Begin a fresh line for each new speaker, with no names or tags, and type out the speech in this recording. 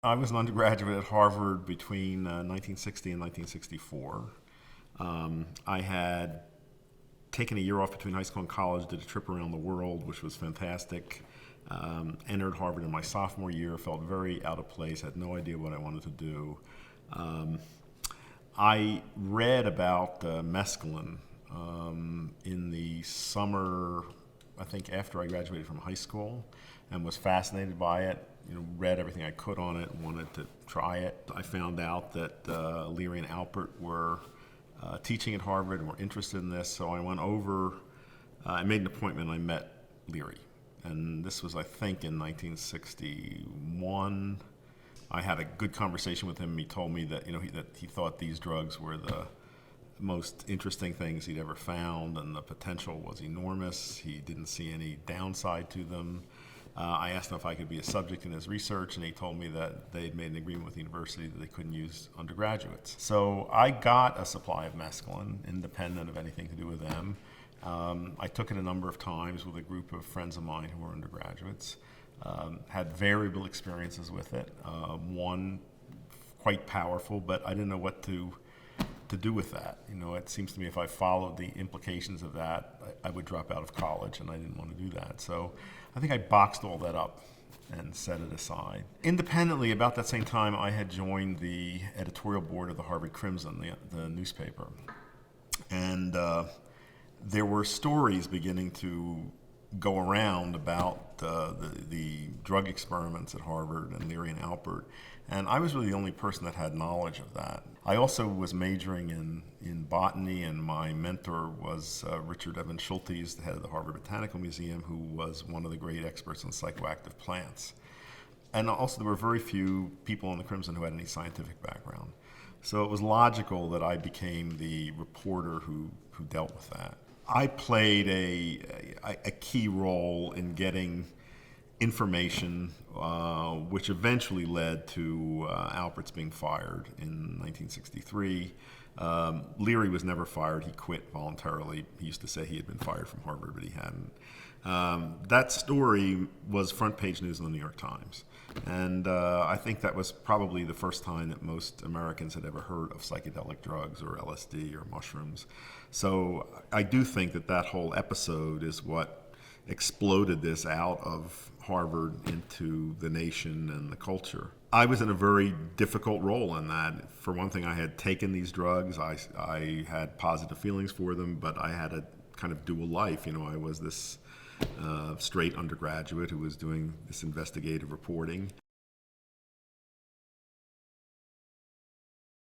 I was an undergraduate at Harvard between 1960 and 1964. I had taken a year off between high school and college, did a trip around the world, which was fantastic. Entered Harvard in my sophomore year, felt very out of place, had no idea what I wanted to do. Um, I read about mescaline in the summer, I think after I graduated from high school, and was fascinated by it. Read everything I could on it, wanted to try it. I found out that Leary and Alpert were teaching at Harvard and were interested in this, so I went over. I made an appointment. I met Leary, and this was, I think, in 1961. I had a good conversation with him. He told me that that he thought these drugs were the most interesting things he'd ever found, and the potential was enormous. He didn't see any downside to them. I asked him if I could be a subject in his research, and he told me that they had made an agreement with the university that they couldn't use undergraduates. So I got a supply of mescaline, independent of anything to do with them. I took it a number of times with a group of friends of mine who were undergraduates. Had variable experiences with it. One quite powerful, but I didn't know what to do with that. It seems to me if I followed the implications of that, I would drop out of college, and I didn't want to do that. So I think I boxed all that up and set it aside. Independently, about that same time, I had joined the editorial board of the Harvard Crimson, the newspaper. And there were stories beginning to go around about the drug experiments at Harvard and Leary and Alpert. And I was really the only person that had knowledge of that. I also was majoring in botany, and my mentor was Richard Evans Schultes, the head of the Harvard Botanical Museum, who was one of the great experts on psychoactive plants. And also there were very few people in the Crimson who had any scientific background. So it was logical that I became the reporter who dealt with that. I played a key role in getting information, which eventually led to Alpert's being fired in 1963. Leary was never fired. He quit voluntarily. He used to say he had been fired from Harvard, but he hadn't. That story was front page news in the New York Times. And I think that was probably the first time that most Americans had ever heard of psychedelic drugs or LSD or mushrooms. So I do think that whole episode is what exploded this out of Harvard into the nation and the culture. I was in a very difficult role in that. For one thing, I had taken these drugs. I had positive feelings for them, but I had a kind of dual life. I was this straight undergraduate who was doing this investigative reporting.